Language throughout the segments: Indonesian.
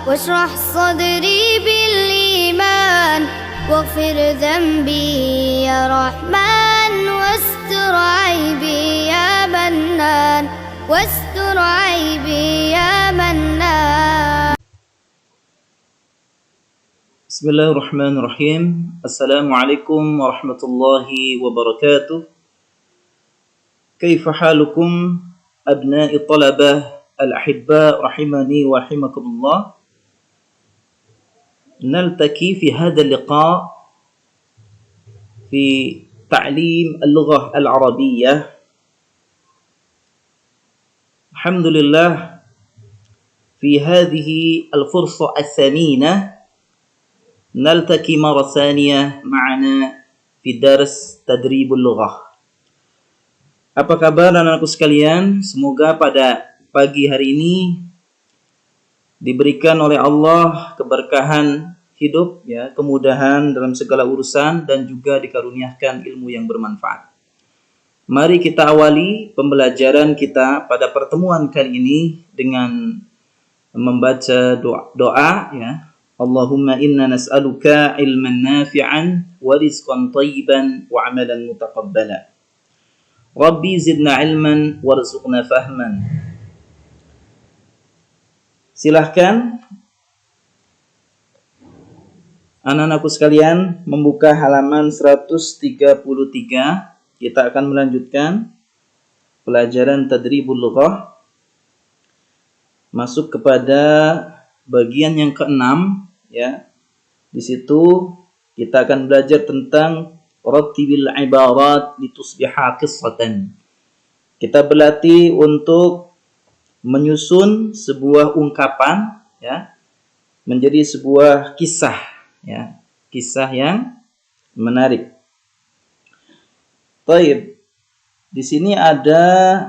واشرح صدري بالإيمان واغفر ذنبي يا رحمن واستر عيبي يا منان واستر عيبي يا منان. Bismillahirrahmanirrahim. Assalamualaikum warahmatullahi wabarakatuh. Kaifa halukum abna'i talabah al-ahibba rahimani wa rahimakumullah. نلتقي في هذا اللقاء في تعليم اللغة العربية. الحمد لله في هذه الفرصة الثمينة نلتقي مرة ثانية معنا في درس تدريب اللغة. Apa kabar anak-anakku sekalian? Semoga pada pagi hari ini diberikan oleh Allah keberkahan hidup, ya, kemudahan dalam segala urusan, dan juga dikaruniakan ilmu yang bermanfaat. Mari kita awali pembelajaran kita pada pertemuan kali ini dengan membaca doa, ya. Allahumma inna nas'aluka ilman nafi'an wa rizqan thayyiban wa amalan mutaqabbala. Rabbi zidna ilman warzuqna fahman. Silahkan anak-anakku sekalian membuka halaman 133. Kita akan melanjutkan pelajaran tadribul lughah. Masuk kepada bagian yang ke-6, ya. Di situ kita akan belajar tentang rattibil ibarat litusbiha qissatan. Kita berlatih untuk menyusun sebuah ungkapan, ya, menjadi sebuah kisah, ya, kisah yang menarik. Baik, di sini ada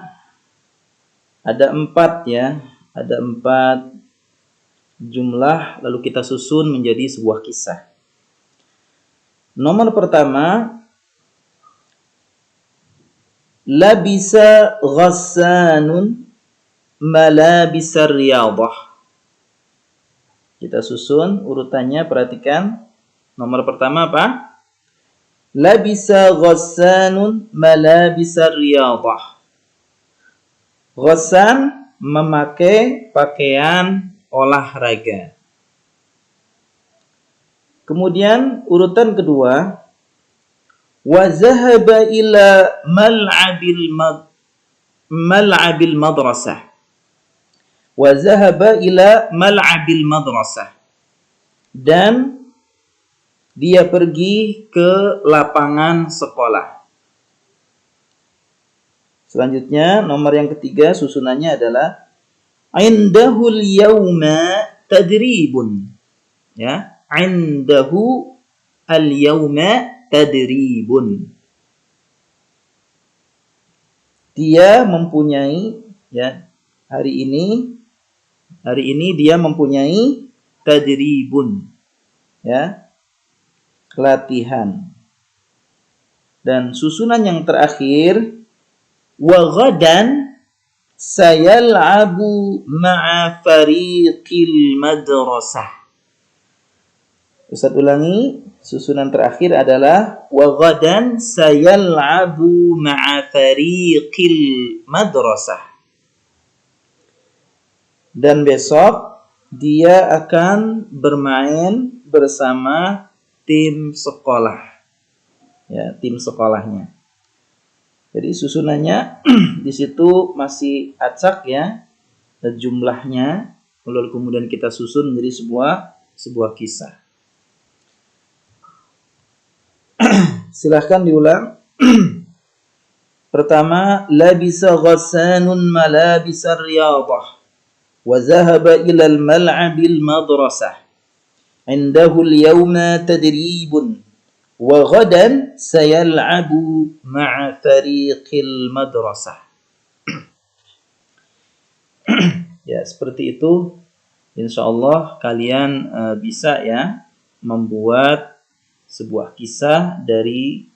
4, ya, ada 4 jumlah, lalu kita susun menjadi sebuah kisah. Nomor pertama, labisa ghassanun malabisar riyadah. Kita susun urutannya, perhatikan. Nomor pertama apa? Labisa ghassanun malabisar riyadah. Ghassan memakai pakaian olahraga. Kemudian urutan kedua, wa zahaba ila mal'abil madrasah. Wa zahaba ila mal'abil madrasah. Dan dia pergi ke lapangan sekolah. Selanjutnya, nomor yang ketiga susunannya adalah indahul yawma tadribun. Ya, indahu al-yawma tadribun. Dia mempunyai, ya, hari ini dia mempunyai tadribun, ya, latihan. Dan susunan yang terakhir, wa ghadan sayal'abu ma'a fariqil madrasah. Ustaz ulangi, susunan terakhir adalah wa ghadan sayal'abu ma'a fariqil madrasah. Dan besok dia akan bermain bersama tim sekolah, ya, tim sekolahnya. Jadi susunannya di situ masih acak, ya, jumlahnya, lalu kemudian kita susun menjadi sebuah kisah. Silahkan diulang. Pertama, labisa ghassanun malabisar riyadah wa zahaba ila al-mal'abil madrasah. Indahu al-yawma tadribun wa ghadan sayal'abu ma'a fariqil madrasah. Ya, seperti itu. Insyaallah kalian bisa, ya, membuat sebuah kisah dari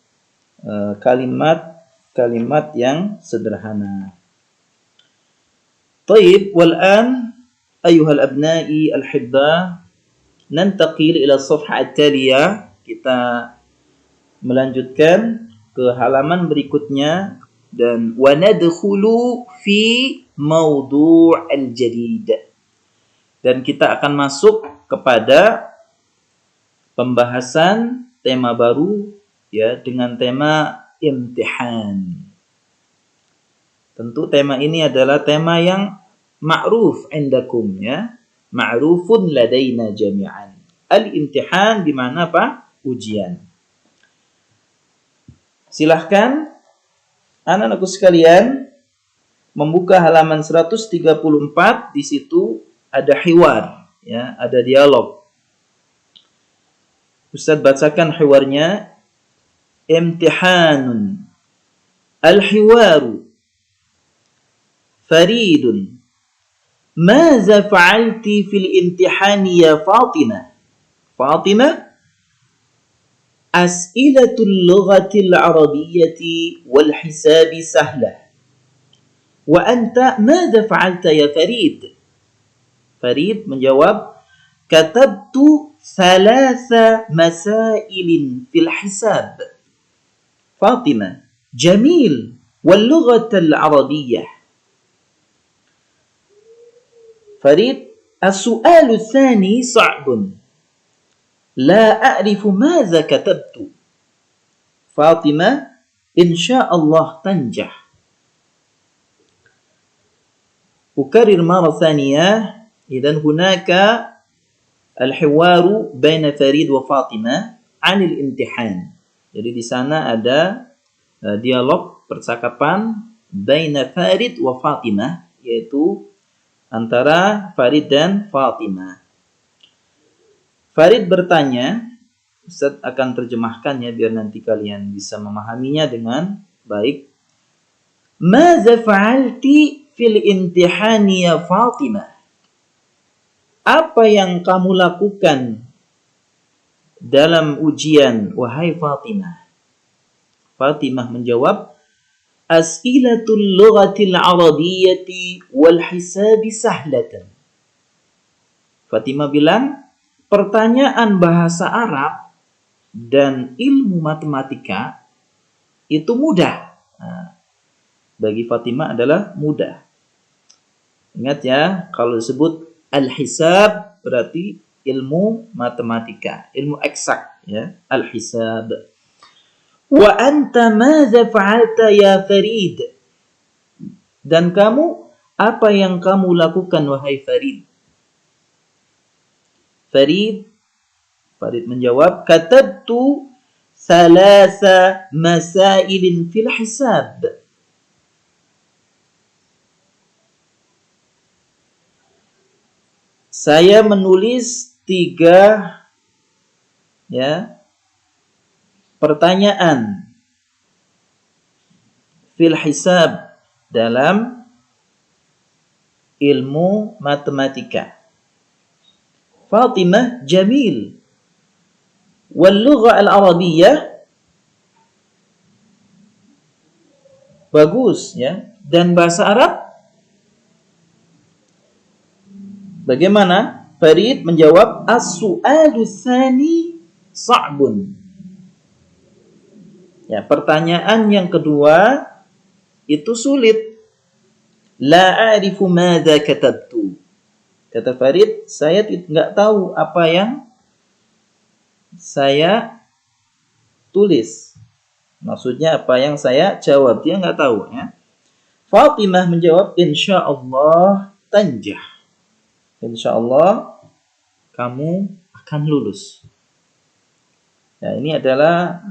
kalimat-kalimat yang sederhana. Taib, wal an Ayuhal abna'i al-hibbah, nantaqil ila safha at-taliyah. Kita melanjutkan ke halaman berikutnya dan wa nadkhulu fi mawdu' al-jadid. Dan kita akan masuk kepada pembahasan tema baru ya dengan tema imtihan. Tentu tema ini adalah tema yang ma'ruf indakum ya. Ma'rufun ladaina jami'an. Al-imtihan di mana apa? Ujian. Silahkan anak-anakku sekalian membuka halaman 134. Di situ ada hiwar ya, ada dialog. Ustaz bacakan hiwarnya. Imtihanun al-hiwaru faridun maza fa'alti fil imtihani ya Fatimah. Fatimah, as'ilatul lughatil arabiyyati wal hisabi sahlah. Wa anta maza fa'alta ya Farid? Farid menjawab, katabtu thalatha masailin fil hisab. Fatimah, jamil wal lughatal arabiyyah. Farid, as-su'alu tsani sa'bun. لا أعرف ماذا كتبت. فاطمة إن شاء الله تنجح. أكرر مرة ثانية. إذن هناك الحوار بين فريد وفاطمة عن الامتحان. Jadi di sana ada dialog percakapan baina Farid wa Fatimah, yaitu antara Farid dan Fatimah. Farid bertanya, Ustaz akan terjemahkannya biar nanti kalian bisa memahaminya dengan baik. Maza fa'alti fil imtihani ya Fatimah? Apa yang kamu lakukan dalam ujian, wahai Fatimah? Fatimah menjawab, as'ilatul lughatil arabiyyati wal hisabi sahlatan. Fatimah bilang, pertanyaan bahasa Arab dan ilmu matematika itu mudah. Nah, bagi Fatimah adalah mudah. Ingat ya, kalau disebut al-hisab berarti ilmu matematika, ilmu eksak ya, al-hisab. Wa anta madza fa'alta ya Farid? Dan kamu, apa yang kamu lakukan wahai Farid? Farid menjawab, katabtu thalatha masailin fil hisab. Saya menulis 3 ya pertanyaan fil hisab dalam ilmu matematika. Fatimah, jamil. Wal lugha al-arabiyyah, bagus ya. Dan bahasa Arab bagaimana? Farid menjawab, as-su'alu tsani sa'bun. Ya, pertanyaan yang kedua itu sulit. La a'rifu madza katabtu. Kata Farid, saya tidak tahu apa yang saya tulis. Maksudnya apa yang saya jawab, dia nggak tahu ya. Fatimah menjawab, insyaallah tanjah. Insyaallah kamu akan lulus. Ya, ini adalah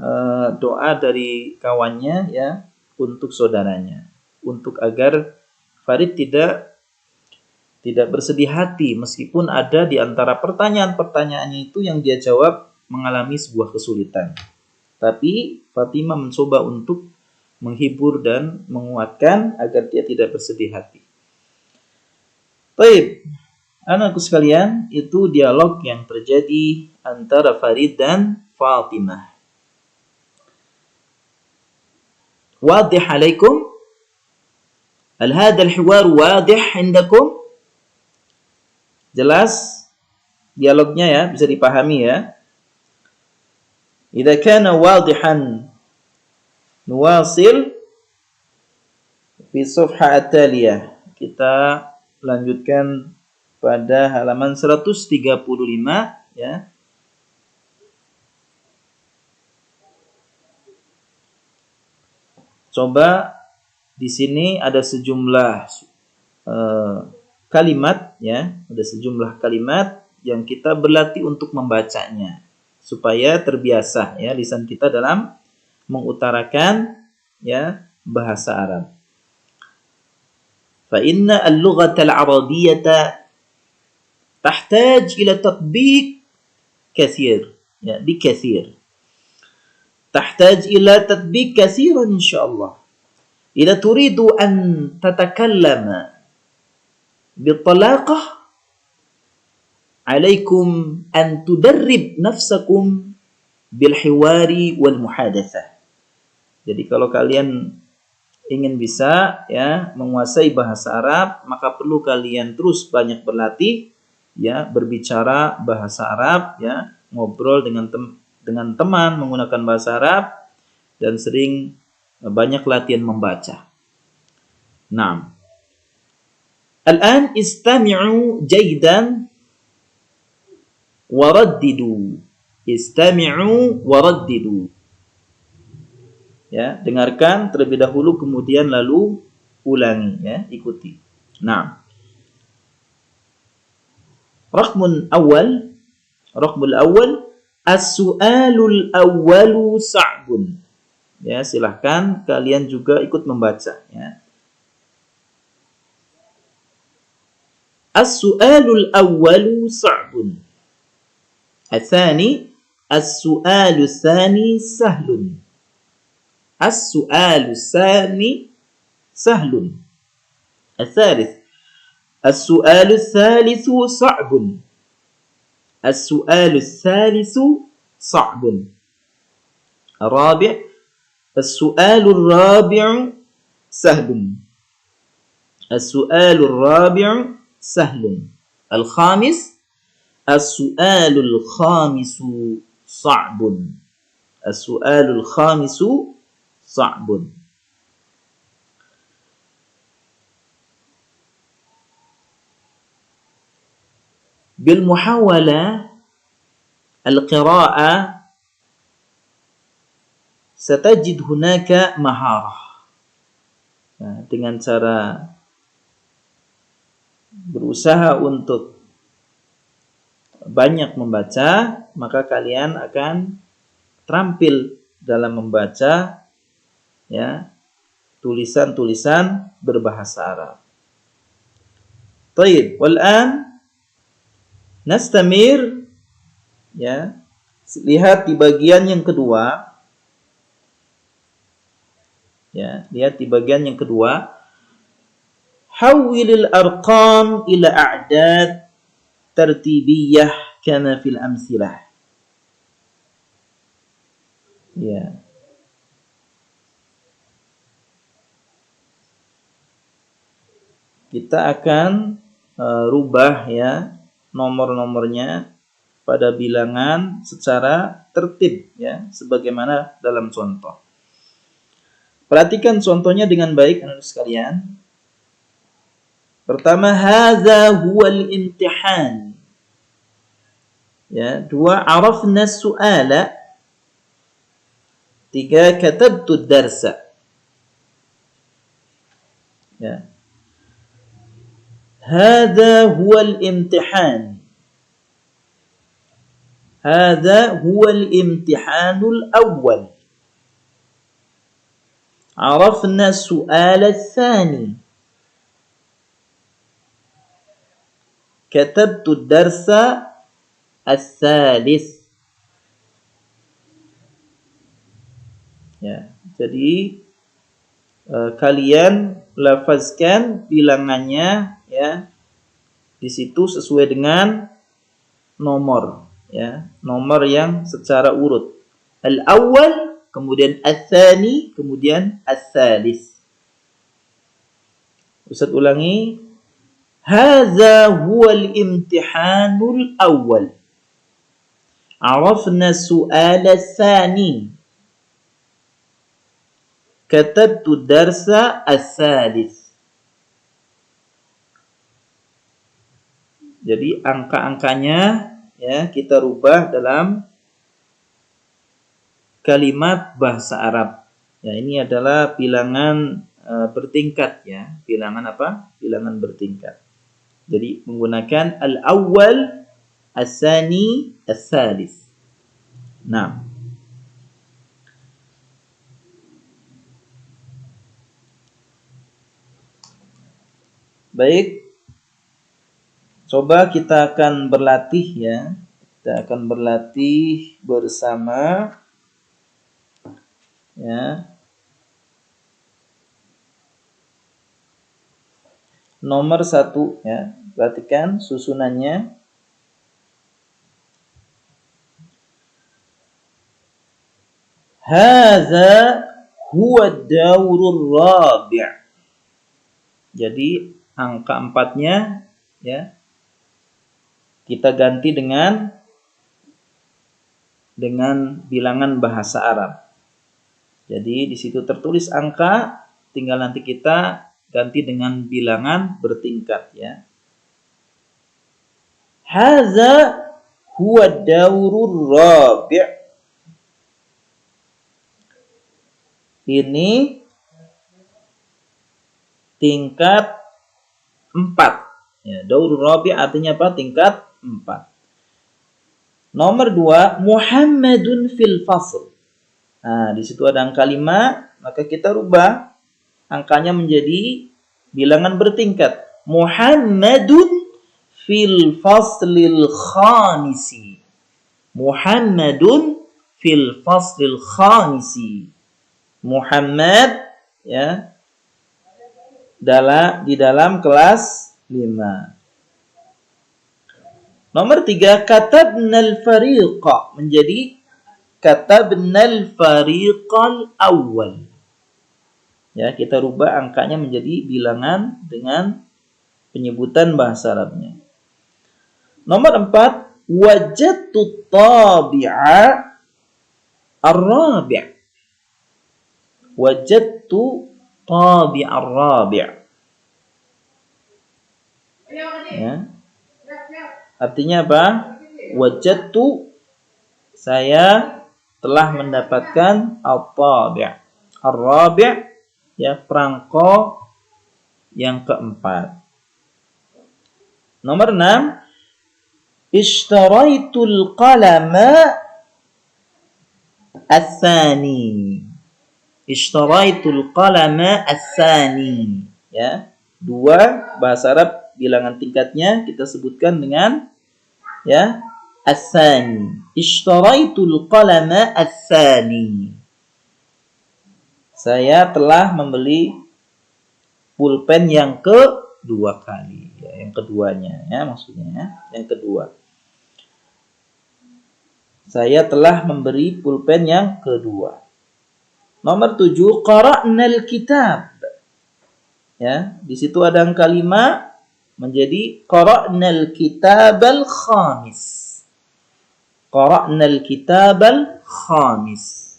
doa dari kawannya ya untuk saudaranya, untuk agar Farid tidak bersedih hati meskipun ada di antara pertanyaan-pertanyaannya itu yang dia jawab mengalami sebuah kesulitan. Tapi Fatimah mencoba untuk menghibur dan menguatkan agar dia tidak bersedih hati. Baik, anakku sekalian, itu dialog yang terjadi antara Farid dan Fatimah. Wadih alaikum? Hal hadha al-hiwar wadih indakum? Jelas dialognya ya, bisa dipahami ya. Idza kana wadihan nuwasil fi safha at-taliyah. Kita lanjutkan pada halaman 135 ya. Coba di sini ada sejumlah kalimat ya, ada sejumlah kalimat yang kita berlatih untuk membacanya supaya terbiasa ya lisan kita dalam mengutarakan ya bahasa Arab. Fa inna al-lughata al-arabiyyata tahtaj ila tatbiq katsir ya, bikatsir. تحتاج إلى تطبيق كثيرا إن شاء الله. إذا تريد أن تتكلم بالطلاقة عليكم أن تدرب نفسكم بالحوار والمحادثة. Jadi kalau kalian ingin bisa ya menguasai bahasa Arab, maka perlu kalian terus banyak berlatih ya berbicara bahasa Arab ya, ngobrol dengan teman menggunakan bahasa Arab dan sering banyak latihan membaca. Naam. Al-an istami'u jaydan waraddidu. Istami'u waraddidu. Ya, dengarkan terlebih dahulu kemudian lalu ulangi ya, ikuti. Naam. Raqmul awal as-su'alul awwalu sa'bun. Ya, silahkan kalian juga ikut membaca ya. As-su'alul awwalu sa'bun. Ats-tsani as-su'alu tsani sahlun. As-su'alu tsani sahlun. Ats-tsalits as-su'alu tsalitsu sa'bun. السؤال الثالث صعب. الرابع السؤال الرابع سهل. السؤال الرابع سهل. الخامس السؤال الخامس صعب. السؤال الخامس صعب. بالمحاولة القراءة ستجد هناك مهارة. Nah, dengan cara berusaha untuk banyak membaca, maka kalian akan terampil dalam membaca ya tulisan-tulisan berbahasa Arab. Baik, والآن nastamir ya. Lihat di bagian yang kedua. Ya, lihat di bagian yang kedua. Hawwilil arqam ila a'dad tartibiyah kama fil amsilah. Ya. Kita akan rubah ya nomor-nomornya pada bilangan secara tertib ya, sebagaimana dalam contoh. Perhatikan contohnya dengan baik anak sekalian. Pertama, hadza huwal imtihan. Ya, dua, arafna su'ala. Tiga, katabtu darsa. Ya. هذا هو الامتحان. هذا هو الامتحان الأول. عرفنا السؤال الثاني. كتبت الدرس الثالث. Ya, jadi kalian lafazkan bilangannya ya di situ sesuai dengan nomor ya, nomor yang secara urut. Al-awwal, kemudian al-thani, kemudian al-thalith. Ustaz ulangi. Hadza huwal imtihanul awwal. Arafna su'al tsani. Katabtu darsa ats-tsalits. Jadi angka-angkanya ya kita rubah dalam kalimat bahasa Arab. Ya, ini adalah bilangan bertingkat ya. Bilangan apa? Bilangan bertingkat. Jadi menggunakan al-awwal, as-tsani, ats-tsalits. Nah. Baik. Coba kita akan berlatih ya. Kita akan berlatih bersama ya. Nomor 1 ya. Perhatikan susunannya. Hadza huwa ad-daurur rabi'. Jadi angka 4-nya ya kita ganti dengan bilangan bahasa Arab. Jadi di situ tertulis angka, tinggal nanti kita ganti dengan bilangan bertingkat ya. Hadza huwa ad-daurur rabi'. Ini tingkat 4. Ya, daurur rabi' artinya apa? Tingkat 4. Nomor 2, Muhammadun fil fasl. Nah, di situ ada angka 5, maka kita rubah angkanya menjadi bilangan bertingkat. Muhammadun fil faslil khamisi. Muhammadun fil faslil khamisi. Muhammad ya di dalam kelas 5. Nomor 3, katabnal fariqa menjadi katabnal fariqal awwal. Ya, kita rubah angkanya menjadi bilangan dengan penyebutan bahasa Arabnya. Nomor 4, wajadtu tabi'a ar-rabi'. Wajadtu tabi'a ar-rabi'. Ya. Artinya apa? Wajadtu, saya telah mendapatkan at-tabi'. Ar-rabi' ya, perangko yang keempat. Nomor 6, ishtaraitul qalama ats-tsani. Ishtaraitul qalama ats-tsani. Ya, 2 bahasa Arab bilangan tingkatnya kita sebutkan dengan ya ats-tsani. Ishtaraitul qalama ats-tsani. Saya telah membeli pulpen yang kedua kali. Ya, yang keduanya ya maksudnya ya, yang kedua. Saya telah memberi pulpen yang kedua. Nomor 7, qara'nal kitab. Ya, di situ ada angka 5 menjadi qara'nal kitabal khamis. Qara'nal kitabal khamis.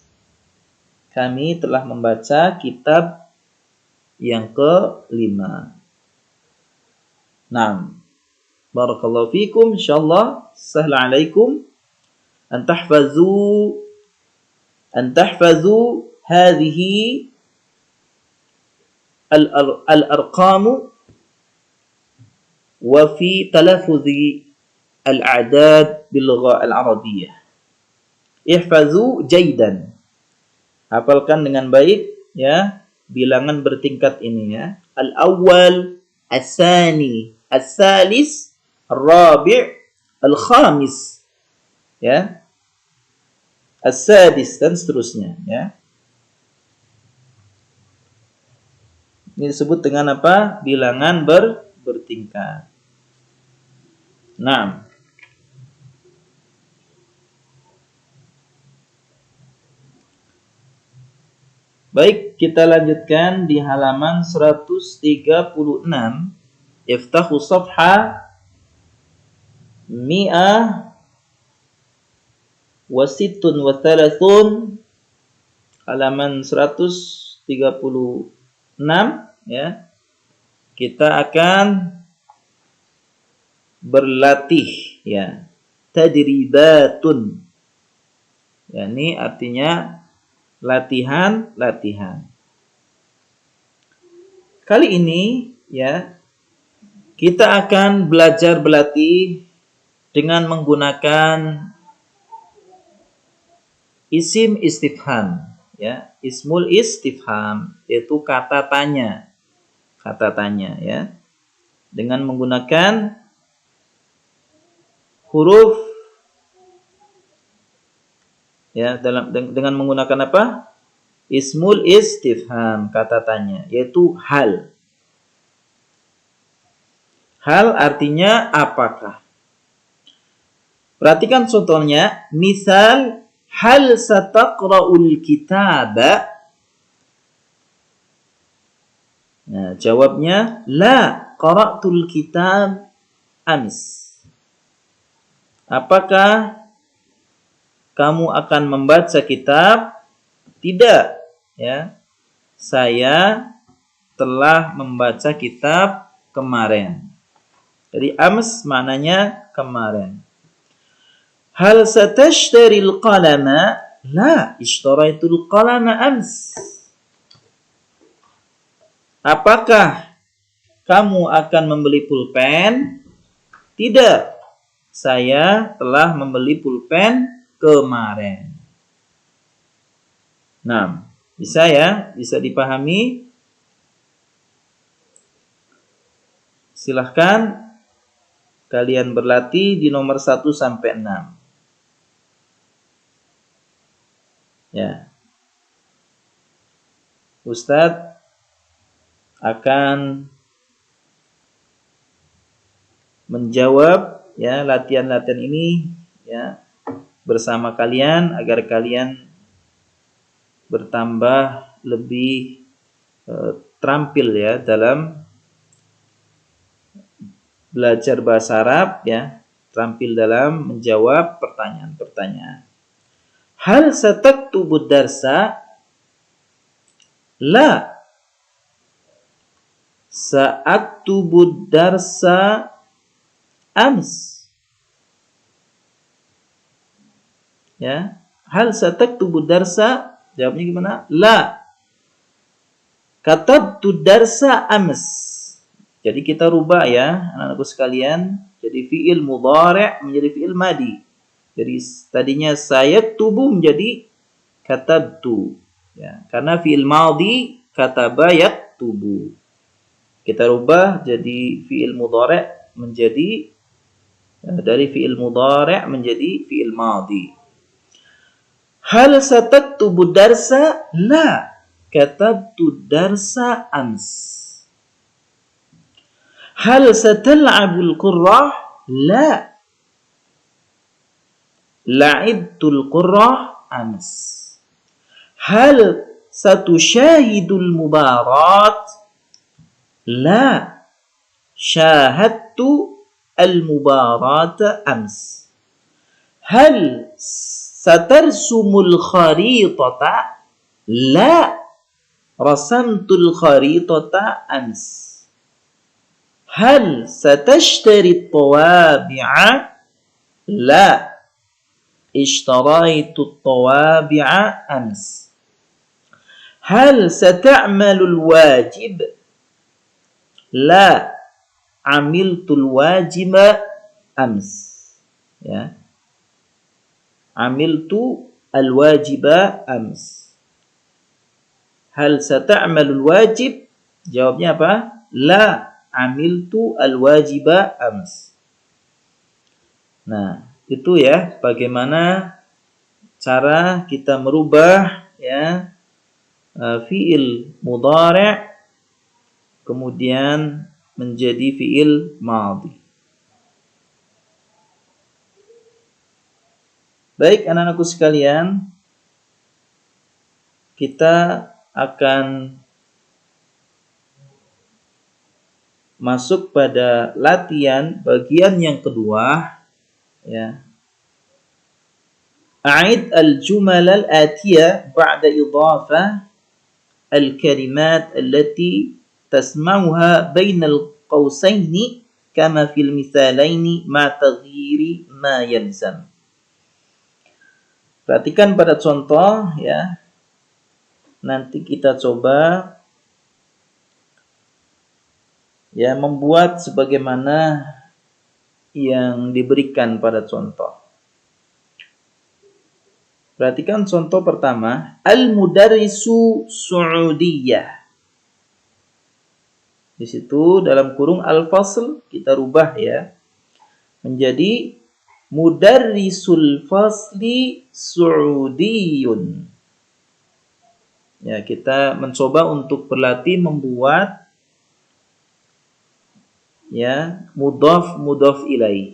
Kami telah membaca kitab yang ke-5. Naam. Barakallahu fikum, insyaallah sahla alaikum an tahfazu hadhihi al-arqamu wa fi talaffuzi al-a'dad bil lugha al-arabiyyah. Ihfazu jaydan. Hafalkan dengan baik ya bilangan bertingkat ini ya. Al-awwal, as-tsani, as-tsalis, ar-rabi', al-khamis. Ya. As-sadis dan seterusnya ya. Ini disebut dengan apa? Bilangan bertingkat. Nah, baik, kita lanjutkan di halaman 136. Iftahu safha mi'ah wa sittun wa thalathun, halaman 136, ya. Kita akan berlatih, ya. Tadribatun. Ya, ini artinya latihan. Kali ini, ya, kita akan belajar berlatih dengan menggunakan isim istifham, ya, ismul istifham, yaitu kata tanya, ya, dengan menggunakan huruf, ya, dengan menggunakan apa? Ismul istifham, kata tanya, yaitu hal. Hal artinya apakah? Perhatikan contohnya, misal hal sataqra'ul kitaba. Nah, jawabnya la qara'tul kitab ams. Apakah kamu akan membaca kitab? Tidak, ya. Saya telah membaca kitab kemarin. Jadi ams maknanya kemarin. Hal satashtaril qalama? La, ishtaraitul qalama ams. Apakah kamu akan membeli pulpen? Tidak, saya telah membeli pulpen kemarin. Nah, bisa ya? Bisa dipahami? Silahkan kalian berlatih di nomor 1 sampai 6. Ya. Ustadz akan menjawab, ya, latihan-latihan ini, ya, bersama kalian agar kalian bertambah lebih terampil, ya, dalam belajar bahasa Arab, ya, terampil dalam menjawab pertanyaan-pertanyaan. Hal sataktubu darsa? La, sa'aktubu darsa ams. Ya, hal sataktubu darsa? Jawabnya gimana? La, katabtu darsa ams. Jadi kita rubah, ya, anak-anakku sekalian. Jadi fi'il mudhari' menjadi fi'il madi. Jadi tadinya sayaktubu menjadi katabtu, ya, karena fi'il madi kataba yaktubu. Kita rubah jadi fi'il mudhari' menjadi dari fi'il mudhari' menjadi fi'il madi. Hal sataktubu darsa? La, katabtu darsa ams. Hal satal'abul qurrah? La, la'ibtul qurrah ams. Hal satushahidul mubarat? La, syahadtu al-mubarat ams. Hal satarsumul kharitata? La, rasamtul kharitata ams. Hal satashtari tawabi'a? La, ishtaraitu tawabi'a ams. Hal sata'malul wajib? La, amiltul wajiba ams. Ya, amiltu al-wajiba ams. Hal sata'malul wajib? Jawabnya apa? La, amiltu al-wajiba ams. Nah, itu, ya, bagaimana cara kita merubah, ya, fi'il mudhari' kemudian menjadi fi'il madhi. Baik, anak-anakku sekalian, kita akan masuk pada latihan bagian yang kedua, ya. A'id al-jumal al-atiyah ba'da idhafah al-kalimat allati tasma'uha bainal qawsaini kama fil mithalaini ma taghyiri ma yalzam. Perhatikan pada contoh, ya. Nanti kita coba ya membuat sebagaimana yang diberikan pada contoh. Perhatikan contoh pertama, al-mudarrisu Su'udiyah. Di situ dalam kurung al-fasl kita rubah ya menjadi mudarrisul fasli Su'udiyun. Ya, kita mencoba untuk berlatih membuat ya mudhaf ilaih.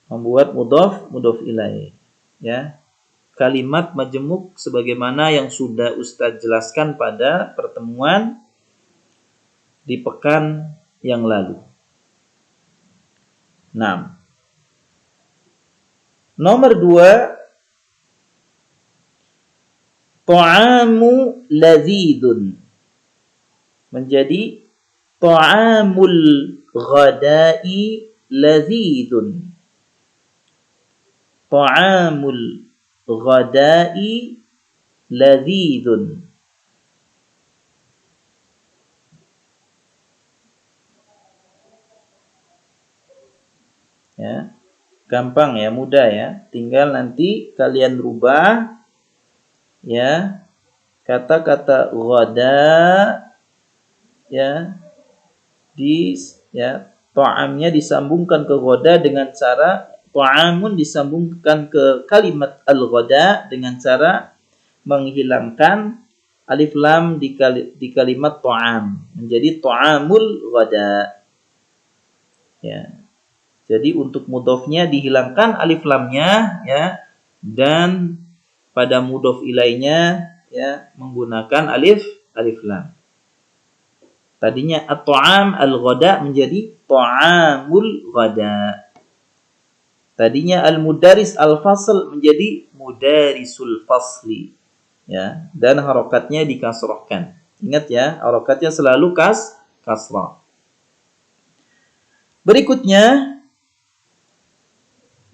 Membuat mudhaf ilaih. Ya, kalimat majemuk sebagaimana yang sudah Ustadz jelaskan pada pertemuan di pekan yang lalu. 6. Nomor 2, ta'amu ladzidun menjadi ta'amul ghada'i ladzidun. Ta'amul ghada'i ladzidun. Ya, gampang ya, mudah ya. Tinggal nanti kalian rubah ya kata-kata ghada ya ta'amnya disambungkan ke ghada dengan cara ta'amun disambungkan ke kalimat al-ghada dengan cara menghilangkan alif lam di kalimat ta'am menjadi ta'amul ghada. Ya. Jadi untuk mudhofnya dihilangkan alif lamnya ya dan pada mudhof ilaihnya ya menggunakan alif lam. Tadinya at-ta'am al-ghada menjadi ta'amul ghada. Tadinya al-mudaris al-fasl menjadi mudarisul fasli. Ya, dan harokatnya dikasrohkan. Ingat ya, harokatnya selalu kasrah. Berikutnya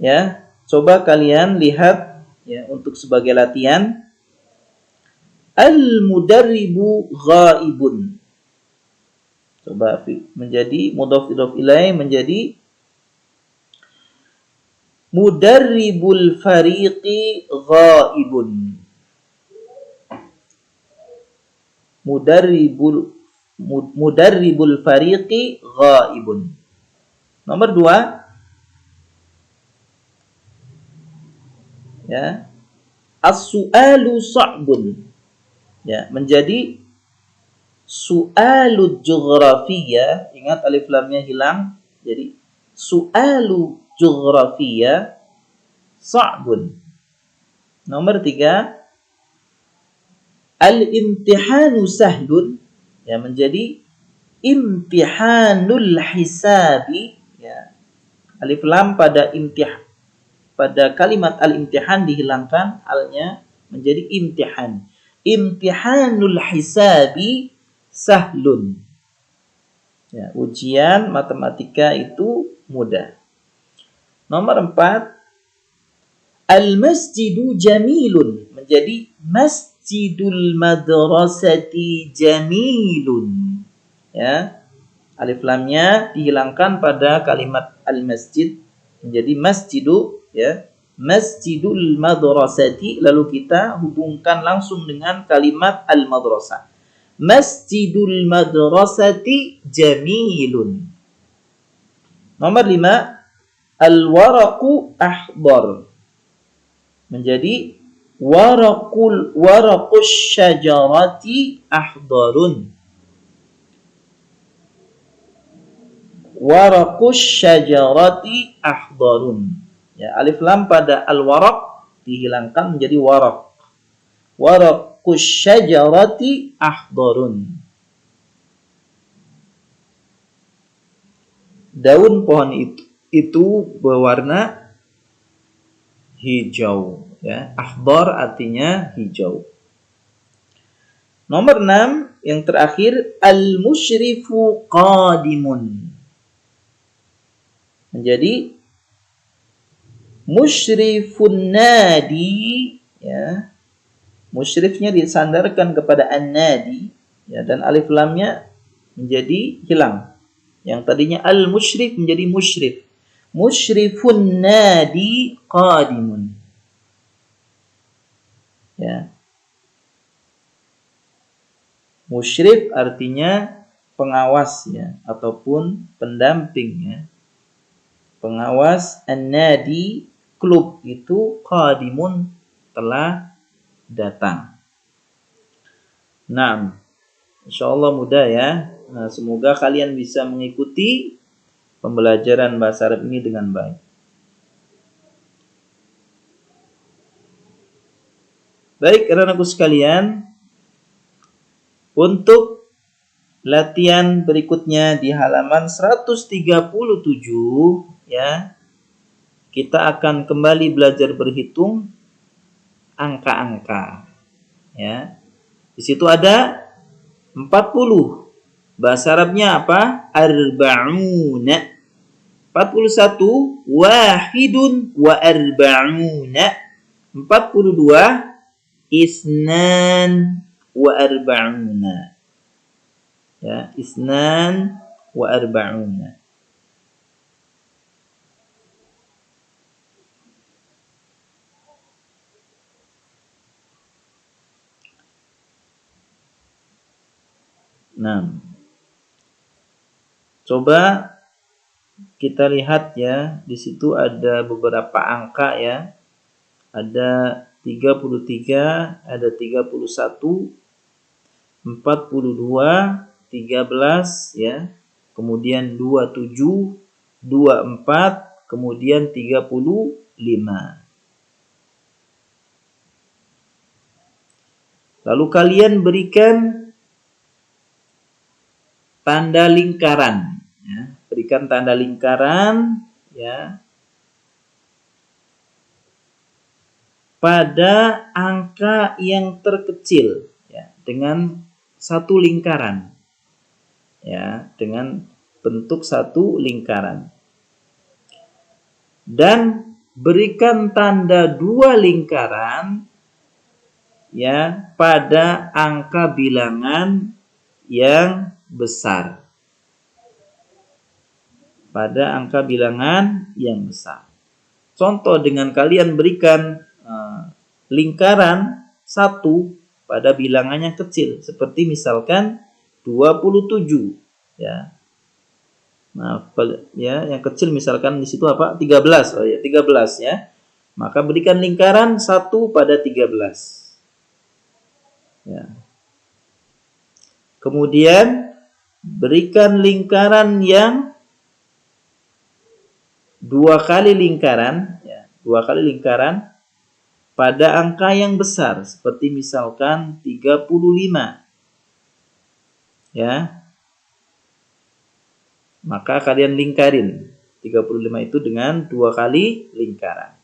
ya, coba kalian lihat ya untuk sebagai latihan. Al-mudarribu ghaibun. Coba menjadi mudhaf ilaih menjadi mudarribul fariqi ghaibun. Mudarribul fariqi ghaibun. Nomor 2 ya. As-su'alu sa'bun. Ya, menjadi su'alu jughrafiyah. Ingat alif lamnya hilang. Jadi su'alu jughrafiyah sa'bun. Nomor 3 al-imtihanu sahlun. Ya, menjadi imtihanul hisabi. Ya. Alif lam pada kalimat al-imtihan dihilangkan alnya menjadi imtihan. Imtihanul hisabi sahlun. Ya, ujian matematika itu mudah. Nomor 4 al-masjidu jamilun menjadi masjidul madrasati jamilun. Ya. Alif lamnya dihilangkan pada kalimat al-masjid menjadi masjidu ya. Masjidul madrasati lalu kita hubungkan langsung dengan kalimat al-madrasah. Masjidul madrasati jamilun. Nomor 5 al-waraqu ahdar menjadi waraqus syajarati ahdarun. Waraqus syajarati ahdarun. Ya, alif lam pada al-waraq dihilangkan menjadi waraq. Waraqus syajarati ahdarun. daun pohon itu berwarna hijau, ya. Akhdar artinya hijau. Nomor 6 yang terakhir, al-musyrifu qadimun. Menjadi musyrifun nadi, ya. Musyrifnya disandarkan kepada an-nadi, ya, dan alif lamnya menjadi hilang. Yang tadinya al-musyrif menjadi musyrif. Musyrifun nadi qadimun. Ya. Musyrif artinya pengawas, ya, ataupun pendamping, ya. Pengawas an-nadi klub itu qadimun telah datang. Nah, insyaallah mudah, ya. Nah, semoga kalian bisa mengikuti pembelajaran bahasa Arab ini dengan baik. Baik, anak-anakku sekalian, untuk latihan berikutnya di halaman 137, ya, kita akan kembali belajar berhitung angka-angka, ya. Di situ ada 40. Bahasa Arabnya apa? Arba'una. 41 wahidun wa arba'una. 42 isnan wa arba'una. Ya, isnan wa arba'una. Nah, coba kita lihat, ya, di situ ada beberapa angka, ya. Ada 33, ada 31, 42, 13, ya. Kemudian 27, 24, kemudian 35. Lalu kalian berikan tanda lingkaran, ya. Berikan tanda lingkaran, ya, pada angka yang terkecil, ya, dengan satu lingkaran, ya, dengan bentuk satu lingkaran. Dan berikan tanda dua lingkaran, ya, pada angka bilangan yang besar. Pada angka bilangan yang besar. Contoh dengan kalian berikan lingkaran 1 pada bilangan yang kecil, seperti misalkan 27, ya. Nah, ya, yang kecil misalkan di situ apa? 13. Oh ya, 13, ya. Maka berikan lingkaran 1 pada 13. Ya. Kemudian berikan lingkaran yang 2 kali lingkaran, ya, 2 kali lingkaran pada angka yang besar, seperti misalkan 35. Ya. Maka kalian lingkarin 35 itu dengan 2 kali lingkaran.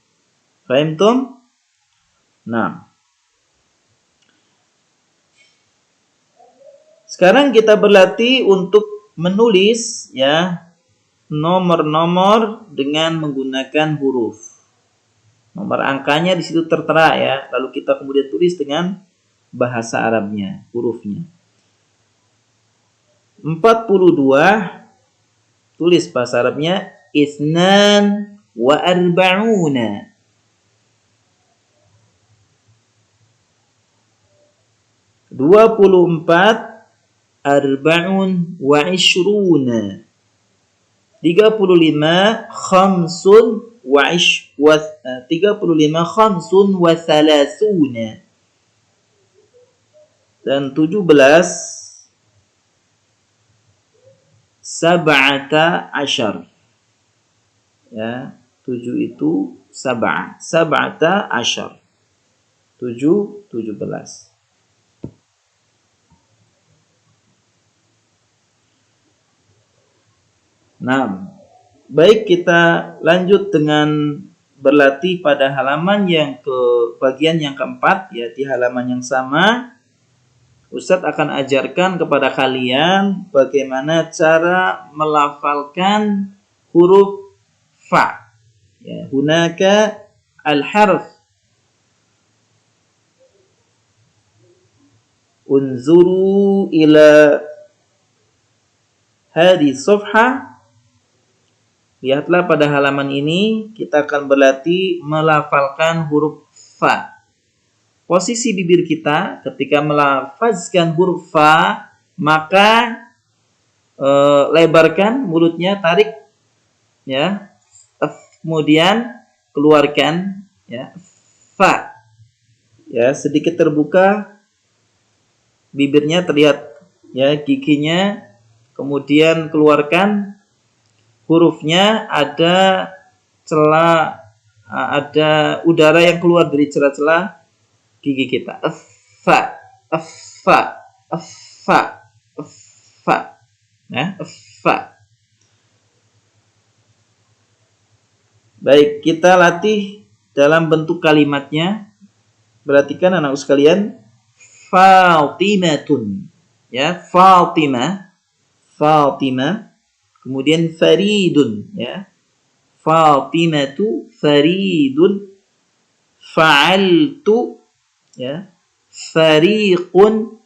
Paham, Tom? Nah, sekarang kita berlatih untuk menulis, ya, nomor-nomor dengan menggunakan huruf. Nomor angkanya di situ tertera, ya. Lalu kita kemudian tulis dengan bahasa Arabnya, hurufnya. 42, tulis bahasa Arabnya isnan wa arba'una. 24 arba'un wa ishruna. 35 khamsun wa 35 khamsun wa thalathuna. Dan 17 sab'ata asyar. Ya, 7 itu sab'ata asyar. 7, 17. Nah, Baik, kita lanjut dengan berlatih pada halaman yang bagian yang keempat, ya, di halaman yang sama. Ustadz akan ajarkan kepada kalian bagaimana cara melafalkan huruf fa. Ya, hunaka al-harf. Unzuru ila hadhihi safhah. Lihatlah pada halaman ini, kita akan berlatih melafalkan huruf fa. Posisi bibir kita ketika melafazkan huruf fa, maka lebarkan mulutnya, tarik, ya. Kemudian keluarkan, ya, fa. Ya, sedikit terbuka bibirnya, terlihat, ya, giginya. Kemudian keluarkan hurufnya, ada celah, ada udara yang keluar dari celah-celah gigi kita. Fa, fa, fa, fa. Nah, fa. Baik, kita latih dalam bentuk kalimatnya. Perhatikan anak sekalian. Fatimatun. Ya, Fatimah. Fatimah. Kemudian faridun, ya. Fatimatu faridun. Fa'altu, ya. Fariqun.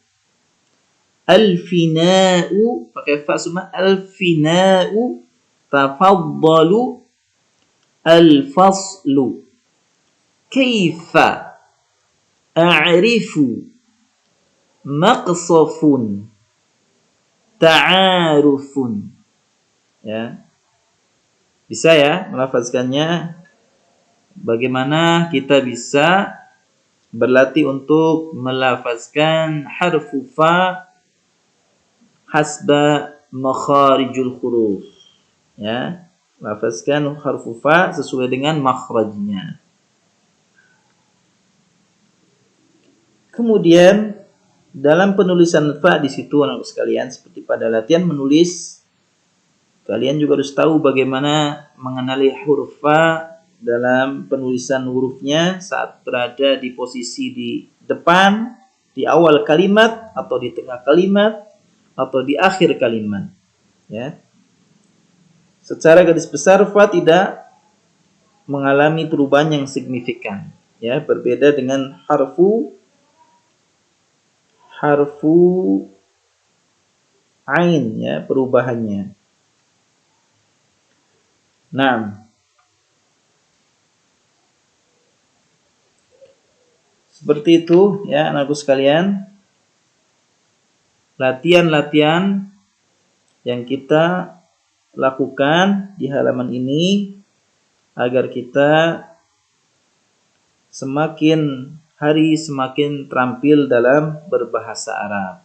Alfina'u, pakai fa semua. Alfina'u. Tafaddalu. Al-faslu. Kaifa a'rifu. Maqsafun. Ta'arufun. Ya. Bisa, ya, melafazkannya. Bagaimana kita bisa berlatih untuk melafazkan harfu fa hasba makharijul huruf. Ya, lafazkan harfu fa sesuai dengan makhrajnya. Kemudian dalam penulisan fa di situ anak sekalian, seperti pada latihan menulis, kalian juga harus tahu bagaimana mengenali huruf fa dalam penulisan hurufnya saat berada di posisi di depan, di awal kalimat, atau di tengah kalimat, atau di akhir kalimat. Ya. Secara garis besar fa tidak mengalami perubahan yang signifikan. Ya, berbeda dengan harfu ain, ya, perubahannya. Nah, seperti itu, ya, anakku sekalian. Latihan-latihan yang kita lakukan di halaman ini agar kita semakin hari semakin terampil dalam berbahasa Arab.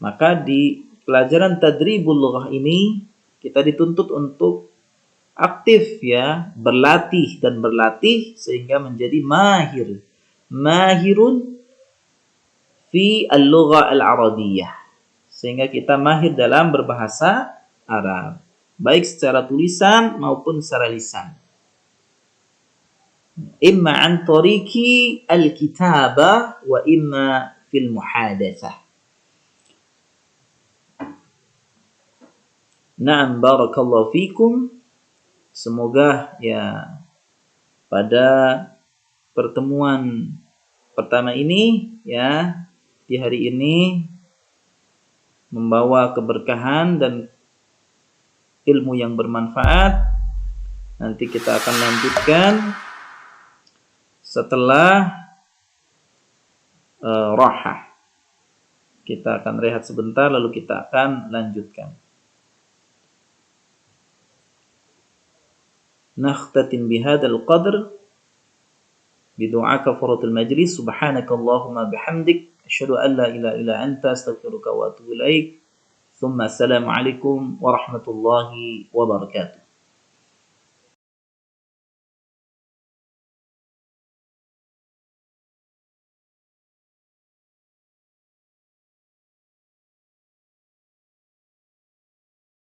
Maka di pelajaran Tadribul Lughah ini kita dituntut untuk aktif, ya, berlatih dan berlatih sehingga menjadi mahir. Mahirun fi al-lugha al-arabiyyah. Sehingga kita mahir dalam berbahasa Arab, baik secara tulisan maupun secara lisan. Imma an tariqi al-kitabah wa imma fil muhadatsah. Na'am, barakallahu fikum. Semoga, ya, pada pertemuan pertama ini, ya, di hari ini membawa keberkahan dan ilmu yang bermanfaat. Nanti kita akan lanjutkan setelah rahah. Kita akan rehat sebentar lalu kita akan lanjutkan. Nakhtatim bihadzal qadr bidu'a kafaratul majlis. Subhanakallahumma bihamdik asyhadu an la ilaha illa anta astaghfiruka wa atubu ilaik. Thumma assalamu alaikum warahmatullahi wabarakatuh.